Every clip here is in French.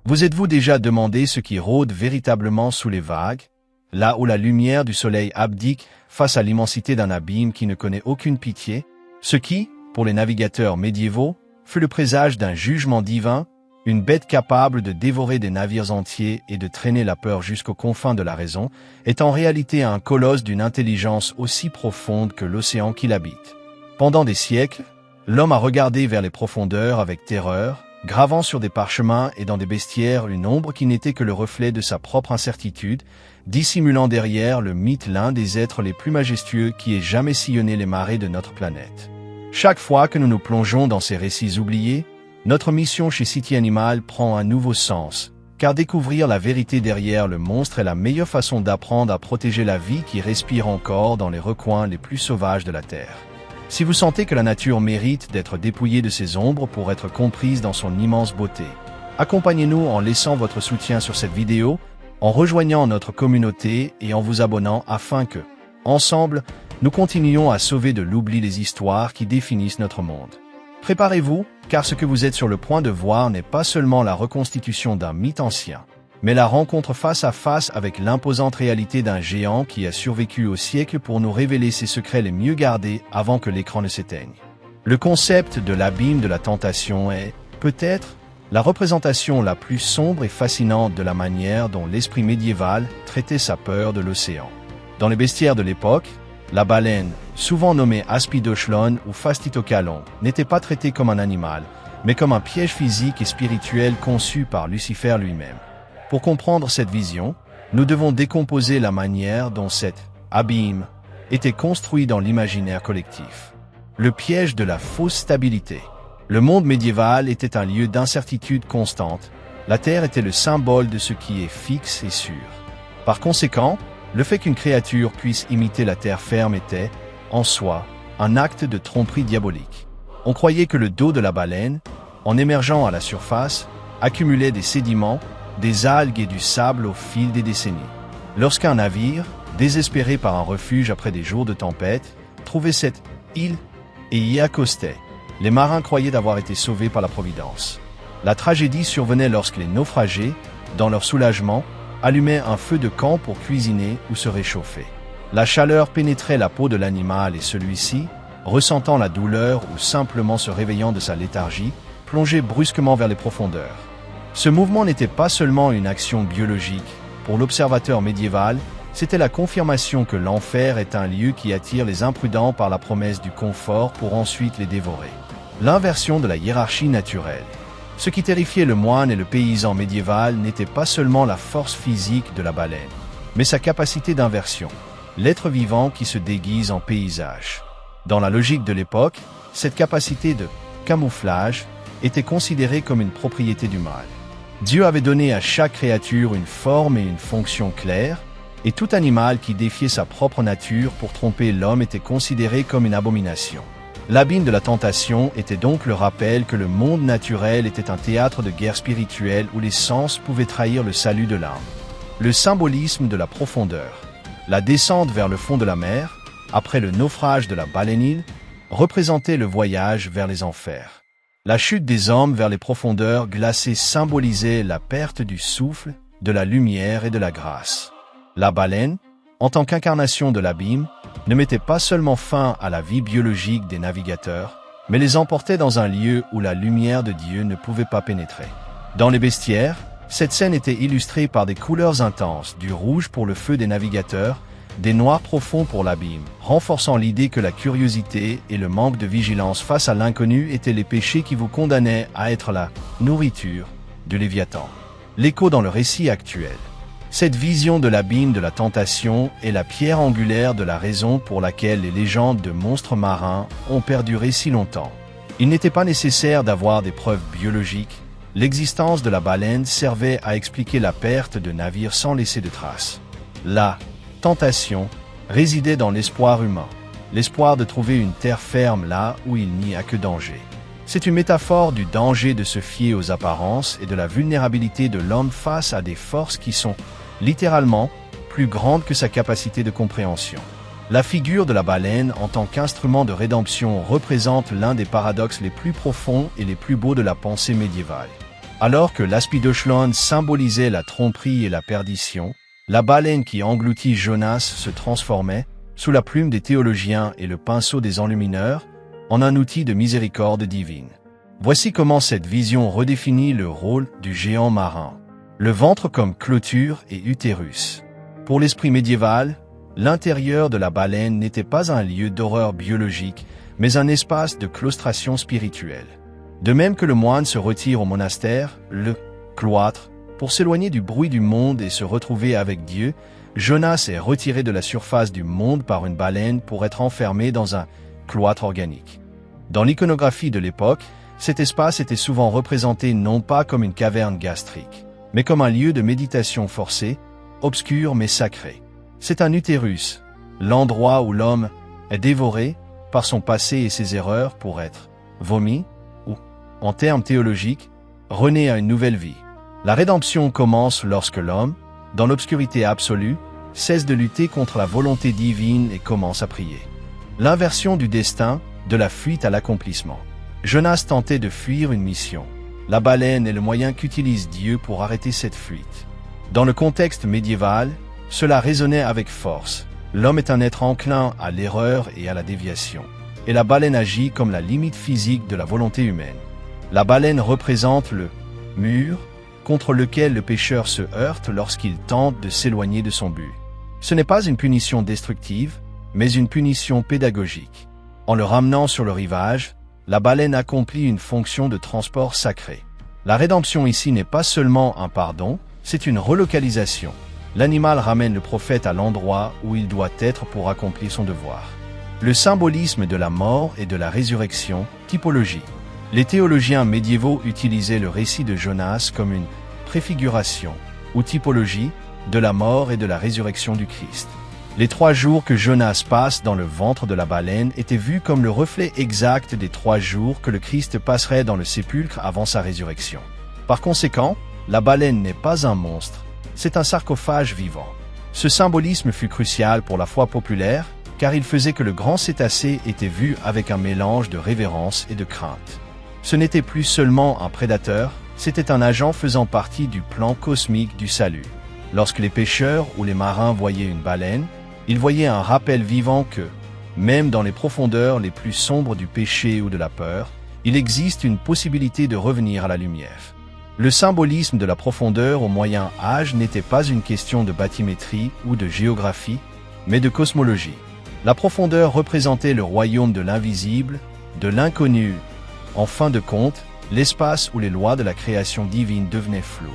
Vous êtes-vous déjà demandé ce qui rôde véritablement sous les vagues, là où la lumière du soleil abdique face à l'immensité d'un abîme qui ne connaît aucune pitié? Ce qui, pour les navigateurs médiévaux, fut le présage d'un jugement divin, une bête capable de dévorer des navires entiers et de traîner la peur jusqu'aux confins de la raison, est en réalité un colosse d'une intelligence aussi profonde que l'océan qu'il habite. Pendant des siècles, l'homme a regardé vers les profondeurs avec terreur, gravant sur des parchemins et dans des bestiaires une ombre qui n'était que le reflet de sa propre incertitude, dissimulant derrière le mythe l'un des êtres les plus majestueux qui ait jamais sillonné les marées de notre planète. Chaque fois que nous nous plongeons dans ces récits oubliés, notre mission chez City Animal prend un nouveau sens, car découvrir la vérité derrière le monstre est la meilleure façon d'apprendre à protéger la vie qui respire encore dans les recoins les plus sauvages de la Terre. Si vous sentez que la nature mérite d'être dépouillée de ses ombres pour être comprise dans son immense beauté, accompagnez-nous en laissant votre soutien sur cette vidéo, en rejoignant notre communauté et en vous abonnant afin que, ensemble, nous continuions à sauver de l'oubli les histoires qui définissent notre monde. Préparez-vous, car ce que vous êtes sur le point de voir n'est pas seulement la reconstitution d'un mythe ancien, mais la rencontre face à face avec l'imposante réalité d'un géant qui a survécu au siècle pour nous révéler ses secrets les mieux gardés avant que l'écran ne s'éteigne. Le concept de l'abîme de la tentation est, peut-être, la représentation la plus sombre et fascinante de la manière dont l'esprit médiéval traitait sa peur de l'océan. Dans les bestiaires de l'époque, la baleine, souvent nommée Aspidochlon ou Fastitocalon, n'était pas traitée comme un animal, mais comme un piège physique et spirituel conçu par Lucifer lui-même. Pour comprendre cette vision, nous devons décomposer la manière dont cet abîme était construit dans l'imaginaire collectif. Le piège de la fausse stabilité. Le monde médiéval était un lieu d'incertitude constante. La Terre était le symbole de ce qui est fixe et sûr. Par conséquent, le fait qu'une créature puisse imiter la terre ferme était, en soi, un acte de tromperie diabolique. On croyait que le dos de la baleine, en émergeant à la surface, accumulait des sédiments, des algues et du sable au fil des décennies. Lorsqu'un navire, désespéré par un refuge après des jours de tempête, trouvait cette île et y accostait, les marins croyaient d'avoir été sauvés par la Providence. La tragédie survenait lorsque les naufragés, dans leur soulagement, allumaient un feu de camp pour cuisiner ou se réchauffer. La chaleur pénétrait la peau de l'animal et celui-ci, ressentant la douleur ou simplement se réveillant de sa léthargie, plongeait brusquement vers les profondeurs. Ce mouvement n'était pas seulement une action biologique. Pour l'observateur médiéval, c'était la confirmation que l'enfer est un lieu qui attire les imprudents par la promesse du confort pour ensuite les dévorer. L'inversion de la hiérarchie naturelle. Ce qui terrifiait le moine et le paysan médiéval n'était pas seulement la force physique de la baleine, mais sa capacité d'inversion, l'être vivant qui se déguise en paysage. Dans la logique de l'époque, cette capacité de camouflage était considérée comme une propriété du mal. Dieu avait donné à chaque créature une forme et une fonction claires, et tout animal qui défiait sa propre nature pour tromper l'homme était considéré comme une abomination. L'abîme de la tentation était donc le rappel que le monde naturel était un théâtre de guerre spirituelle où les sens pouvaient trahir le salut de l'âme. Le symbolisme de la profondeur. La descente vers le fond de la mer, après le naufrage de la baleine, représentait le voyage vers les enfers. La chute des hommes vers les profondeurs glacées symbolisait la perte du souffle, de la lumière et de la grâce. La baleine, en tant qu'incarnation de l'abîme, ne mettait pas seulement fin à la vie biologique des navigateurs, mais les emportait dans un lieu où la lumière de Dieu ne pouvait pas pénétrer. Dans les bestiaires, cette scène était illustrée par des couleurs intenses, du rouge pour le feu des navigateurs, des noirs profonds pour l'abîme, renforçant l'idée que la curiosité et le manque de vigilance face à l'inconnu étaient les péchés qui vous condamnaient à être la nourriture du Léviathan. L'écho dans le récit actuel. Cette vision de l'abîme de la tentation est la pierre angulaire de la raison pour laquelle les légendes de monstres marins ont perduré si longtemps. Il n'était pas nécessaire d'avoir des preuves biologiques. L'existence de la baleine servait à expliquer la perte de navires sans laisser de traces. La tentation résidait dans l'espoir humain, l'espoir de trouver une terre ferme là où il n'y a que danger. C'est une métaphore du danger de se fier aux apparences et de la vulnérabilité de l'homme face à des forces qui sont, littéralement, plus grandes que sa capacité de compréhension. La figure de la baleine en tant qu'instrument de rédemption représente l'un des paradoxes les plus profonds et les plus beaux de la pensée médiévale. Alors que l'aspidochlone symbolisait la tromperie et la perdition, la baleine qui engloutit Jonas se transformait, sous la plume des théologiens et le pinceau des enlumineurs, en un outil de miséricorde divine. Voici comment cette vision redéfinit le rôle du géant marin. Le ventre comme clôture et utérus. Pour l'esprit médiéval, l'intérieur de la baleine n'était pas un lieu d'horreur biologique, mais un espace de claustration spirituelle. De même que le moine se retire au monastère, le cloître, pour s'éloigner du bruit du monde et se retrouver avec Dieu, Jonas est retiré de la surface du monde par une baleine pour être enfermé dans un cloître organique. Dans l'iconographie de l'époque, cet espace était souvent représenté non pas comme une caverne gastrique, mais comme un lieu de méditation forcée, obscur mais sacré. C'est un utérus, l'endroit où l'homme est dévoré par son passé et ses erreurs pour être vomi, ou, en termes théologiques, rené à une nouvelle vie. La rédemption commence lorsque l'homme, dans l'obscurité absolue, cesse de lutter contre la volonté divine et commence à prier. L'inversion du destin, de la fuite à l'accomplissement. Jonas tentait de fuir une mission. La baleine est le moyen qu'utilise Dieu pour arrêter cette fuite. Dans le contexte médiéval, cela résonnait avec force. L'homme est un être enclin à l'erreur et à la déviation. Et la baleine agit comme la limite physique de la volonté humaine. La baleine représente le mur contre lequel le pécheur se heurte lorsqu'il tente de s'éloigner de son but. Ce n'est pas une punition destructive, mais une punition pédagogique. En le ramenant sur le rivage, la baleine accomplit une fonction de transport sacré. La rédemption ici n'est pas seulement un pardon, c'est une relocalisation. L'animal ramène le prophète à l'endroit où il doit être pour accomplir son devoir. Le symbolisme de la mort et de la résurrection, typologie. Les théologiens médiévaux utilisaient le récit de Jonas comme une préfiguration, ou typologie, de la mort et de la résurrection du Christ. Les 3 jours que Jonas passe dans le ventre de la baleine étaient vus comme le reflet exact des 3 jours que le Christ passerait dans le sépulcre avant sa résurrection. Par conséquent, la baleine n'est pas un monstre, c'est un sarcophage vivant. Ce symbolisme fut crucial pour la foi populaire, car il faisait que le grand cétacé était vu avec un mélange de révérence et de crainte. Ce n'était plus seulement un prédateur, c'était un agent faisant partie du plan cosmique du salut. Lorsque les pêcheurs ou les marins voyaient une baleine, ils voyaient un rappel vivant que, même dans les profondeurs les plus sombres du péché ou de la peur, il existe une possibilité de revenir à la lumière. Le symbolisme de la profondeur au Moyen Âge n'était pas une question de bathymétrie ou de géographie, mais de cosmologie. La profondeur représentait le royaume de l'invisible, de l'inconnu. En fin de compte, l'espace où les lois de la création divine devenaient floues.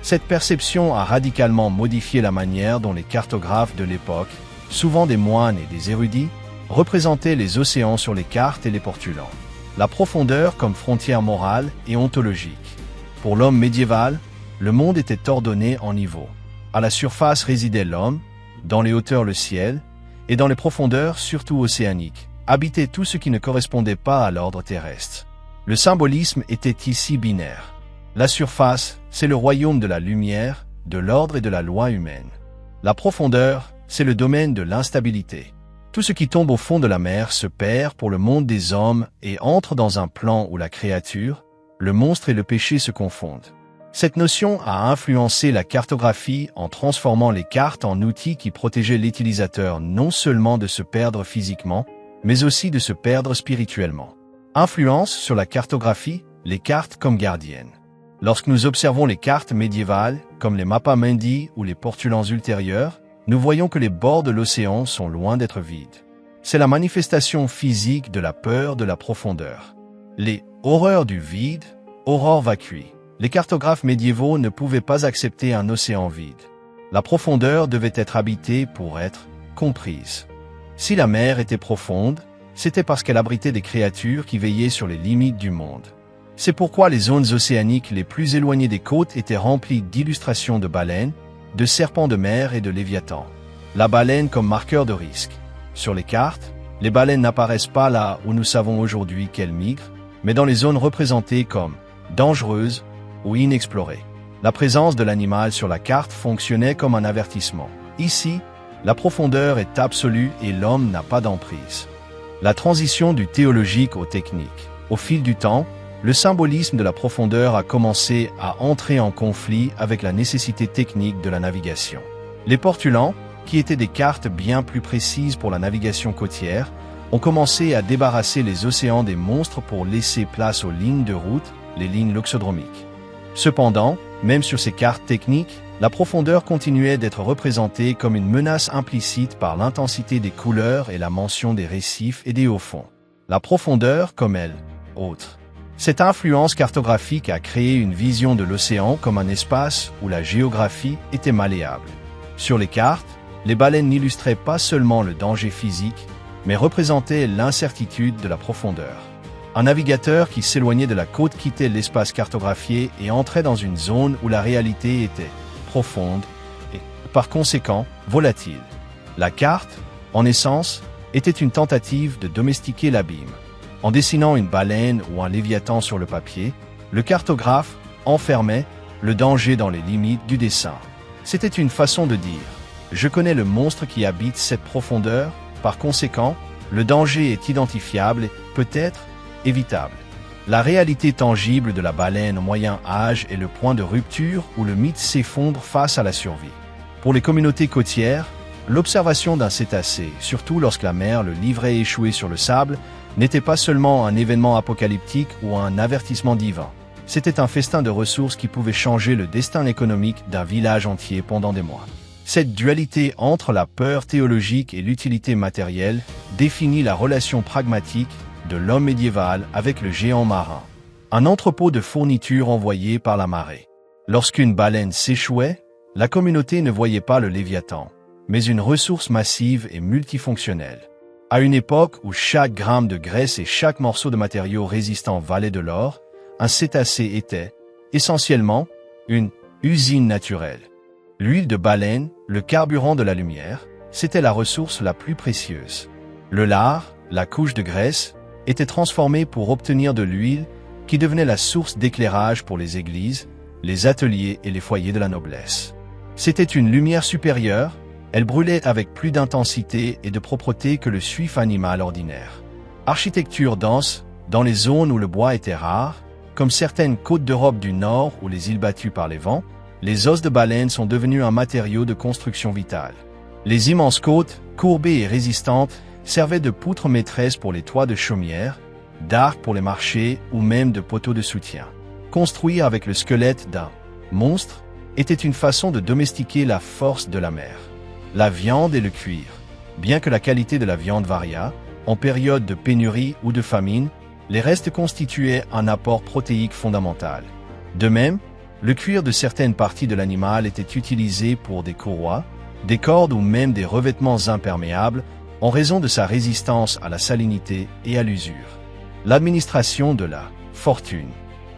Cette perception a radicalement modifié la manière dont les cartographes de l'époque, souvent des moines et des érudits, représentaient les océans sur les cartes et les portulans. La profondeur comme frontière morale et ontologique. Pour l'homme médiéval, le monde était ordonné en niveaux. À la surface résidait l'homme, dans les hauteurs le ciel, et dans les profondeurs, surtout océaniques, habitait tout ce qui ne correspondait pas à l'ordre terrestre. Le symbolisme était ici binaire. La surface, c'est le royaume de la lumière, de l'ordre et de la loi humaine. La profondeur, c'est le domaine de l'instabilité. Tout ce qui tombe au fond de la mer se perd pour le monde des hommes et entre dans un plan où la créature, le monstre et le péché se confondent. Cette notion a influencé la cartographie en transformant les cartes en outils qui protégeaient l'utilisateur non seulement de se perdre physiquement, mais aussi de se perdre spirituellement. Influence sur la cartographie, les cartes comme gardiennes. Lorsque nous observons les cartes médiévales, comme les Mappa-Mundi ou les portulans ultérieurs, nous voyons que les bords de l'océan sont loin d'être vides. C'est la manifestation physique de la peur de la profondeur. Les horreurs du vide, aurore vacui. Les cartographes médiévaux ne pouvaient pas accepter un océan vide. La profondeur devait être habitée pour être comprise. Si la mer était profonde, c'était parce qu'elle abritait des créatures qui veillaient sur les limites du monde. C'est pourquoi les zones océaniques les plus éloignées des côtes étaient remplies d'illustrations de baleines, de serpents de mer et de léviathans. La baleine comme marqueur de risque. Sur les cartes, les baleines n'apparaissent pas là où nous savons aujourd'hui qu'elles migrent, mais dans les zones représentées comme dangereuses ou inexplorées. La présence de l'animal sur la carte fonctionnait comme un avertissement. Ici, la profondeur est absolue et l'homme n'a pas d'emprise. La transition du théologique au technique. Au fil du temps, le symbolisme de la profondeur a commencé à entrer en conflit avec la nécessité technique de la navigation. Les portulans, qui étaient des cartes bien plus précises pour la navigation côtière, ont commencé à débarrasser les océans des monstres pour laisser place aux lignes de route, les lignes loxodromiques. Cependant, même sur ces cartes techniques, la profondeur continuait d'être représentée comme une menace implicite par l'intensité des couleurs et la mention des récifs et des hauts-fonds. La profondeur, comme elle, autre. Cette influence cartographique a créé une vision de l'océan comme un espace où la géographie était malléable. Sur les cartes, les baleines n'illustraient pas seulement le danger physique, mais représentaient l'incertitude de la profondeur. Un navigateur qui s'éloignait de la côte quittait l'espace cartographié et entrait dans une zone où la réalité était profonde et, par conséquent, volatile. La carte, en essence, était une tentative de domestiquer l'abîme. En dessinant une baleine ou un léviathan sur le papier, le cartographe enfermait le danger dans les limites du dessin. C'était une façon de dire « Je connais le monstre qui habite cette profondeur, par conséquent, le danger est identifiable et peut-être évitable. » La réalité tangible de la baleine au Moyen Âge est le point de rupture où le mythe s'effondre face à la survie. Pour les communautés côtières, l'observation d'un cétacé, surtout lorsque la mer le livrait échoué sur le sable, n'était pas seulement un événement apocalyptique ou un avertissement divin. C'était un festin de ressources qui pouvait changer le destin économique d'un village entier pendant des mois. Cette dualité entre la peur théologique et l'utilité matérielle définit la relation pragmatique de l'homme médiéval avec le géant marin. Un entrepôt de fournitures envoyé par la marée. Lorsqu'une baleine s'échouait, la communauté ne voyait pas le léviathan, mais une ressource massive et multifonctionnelle. À une époque où chaque gramme de graisse et chaque morceau de matériau résistant valait de l'or, un cétacé était, essentiellement, une usine naturelle. L'huile de baleine, le carburant de la lumière, c'était la ressource la plus précieuse. Le lard, la couche de graisse, était transformé pour obtenir de l'huile qui devenait la source d'éclairage pour les églises, les ateliers et les foyers de la noblesse. C'était une lumière supérieure, elle brûlait avec plus d'intensité et de propreté que le suif animal ordinaire. Architecture dense, dans les zones où le bois était rare, comme certaines côtes d'Europe du Nord ou les îles battues par les vents, les os de baleine sont devenus un matériau de construction vitale. Les immenses côtes, courbées et résistantes, servaient de poutres maîtresses pour les toits de chaumières, d'arcs pour les marchés ou même de poteaux de soutien. Construire avec le squelette d'un monstre était une façon de domestiquer la force de la mer. La viande et le cuir. Bien que la qualité de la viande variât, en période de pénurie ou de famine, les restes constituaient un apport protéique fondamental. De même, le cuir de certaines parties de l'animal était utilisé pour des courroies, des cordes ou même des revêtements imperméables en raison de sa résistance à la salinité et à l'usure. L'administration de la fortune.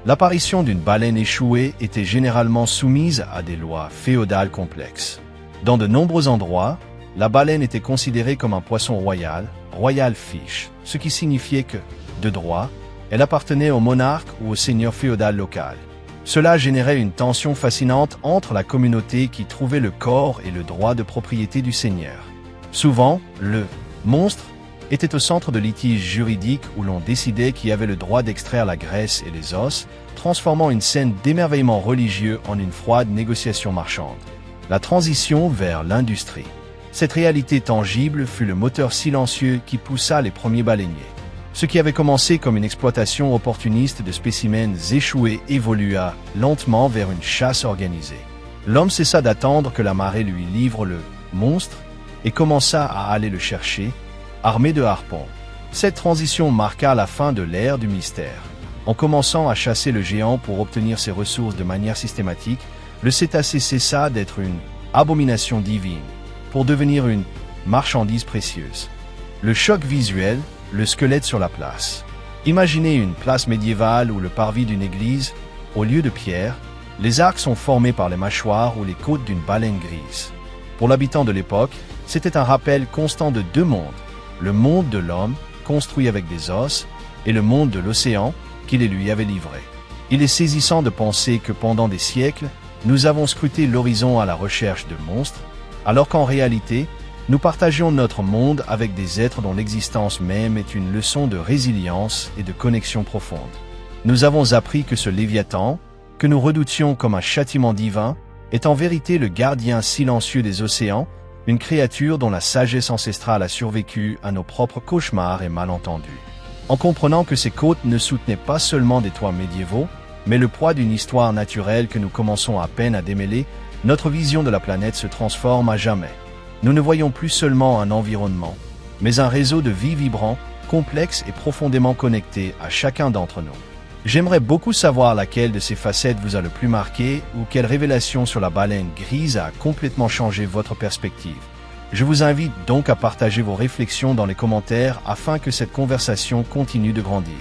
L'apparition d'une baleine échouée était généralement soumise à des lois féodales complexes. Dans de nombreux endroits, la baleine était considérée comme un poisson royal, royal fish, ce qui signifiait que, de droit, elle appartenait au monarque ou au seigneur féodal local. Cela générait une tension fascinante entre la communauté qui trouvait le corps et le droit de propriété du seigneur. Souvent, le monstre était au centre de litiges juridiques où l'on décidait qui avait le droit d'extraire la graisse et les os, transformant une scène d'émerveillement religieux en une froide négociation marchande. La transition vers l'industrie. Cette réalité tangible fut le moteur silencieux qui poussa les premiers baleiniers. Ce qui avait commencé comme une exploitation opportuniste de spécimens échoués évolua lentement vers une chasse organisée. L'homme cessa d'attendre que la marée lui livre le monstre et commença à aller le chercher, armé de harpons. Cette transition marqua la fin de l'ère du mystère. En commençant à chasser le géant pour obtenir ses ressources de manière systématique, le cétacé cessa d'être une abomination divine pour devenir une marchandise précieuse. Le choc visuel, le squelette sur la place. Imaginez une place médiévale ou le parvis d'une église, au lieu de pierre, les arcs sont formés par les mâchoires ou les côtes d'une baleine grise. Pour l'habitant de l'époque, c'était un rappel constant de deux mondes, le monde de l'homme, construit avec des os, et le monde de l'océan, qui les lui avait livrés. Il est saisissant de penser que pendant des siècles, nous avons scruté l'horizon à la recherche de monstres, alors qu'en réalité, nous partagions notre monde avec des êtres dont l'existence même est une leçon de résilience et de connexion profonde. Nous avons appris que ce Léviathan, que nous redoutions comme un châtiment divin, est en vérité le gardien silencieux des océans, une créature dont la sagesse ancestrale a survécu à nos propres cauchemars et malentendus. En comprenant que ces côtes ne soutenaient pas seulement des toits médiévaux, mais le poids d'une histoire naturelle que nous commençons à peine à démêler, notre vision de la planète se transforme à jamais. Nous ne voyons plus seulement un environnement, mais un réseau de vie vibrant, complexe et profondément connecté à chacun d'entre nous. J'aimerais beaucoup savoir laquelle de ces facettes vous a le plus marqué ou quelle révélation sur la baleine grise a complètement changé votre perspective. Je vous invite donc à partager vos réflexions dans les commentaires afin que cette conversation continue de grandir.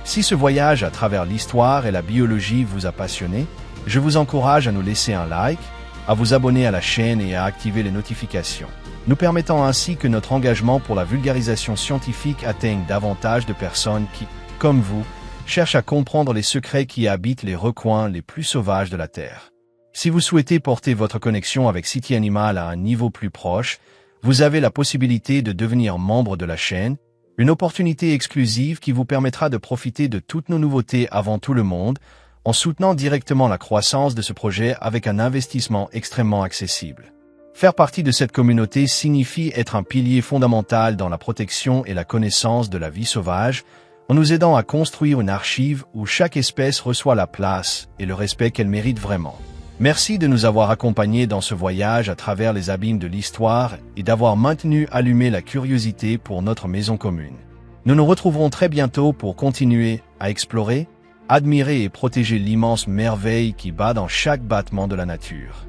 Si ce voyage à travers l'histoire et la biologie vous a passionné, je vous encourage à nous laisser un like, à vous abonner à la chaîne et à activer les notifications, nous permettant ainsi que notre engagement pour la vulgarisation scientifique atteigne davantage de personnes qui, comme vous, cherchent à comprendre les secrets qui habitent les recoins les plus sauvages de la Terre. Si vous souhaitez porter votre connexion avec City Animal à un niveau plus proche, vous avez la possibilité de devenir membre de la chaîne, une opportunité exclusive qui vous permettra de profiter de toutes nos nouveautés avant tout le monde, en soutenant directement la croissance de ce projet avec un investissement extrêmement accessible. Faire partie de cette communauté signifie être un pilier fondamental dans la protection et la connaissance de la vie sauvage, en nous aidant à construire une archive où chaque espèce reçoit la place et le respect qu'elle mérite vraiment. Merci de nous avoir accompagnés dans ce voyage à travers les abîmes de l'histoire et d'avoir maintenu allumée la curiosité pour notre maison commune. Nous nous retrouverons très bientôt pour continuer à explorer, admirer et protéger l'immense merveille qui bat dans chaque battement de la nature.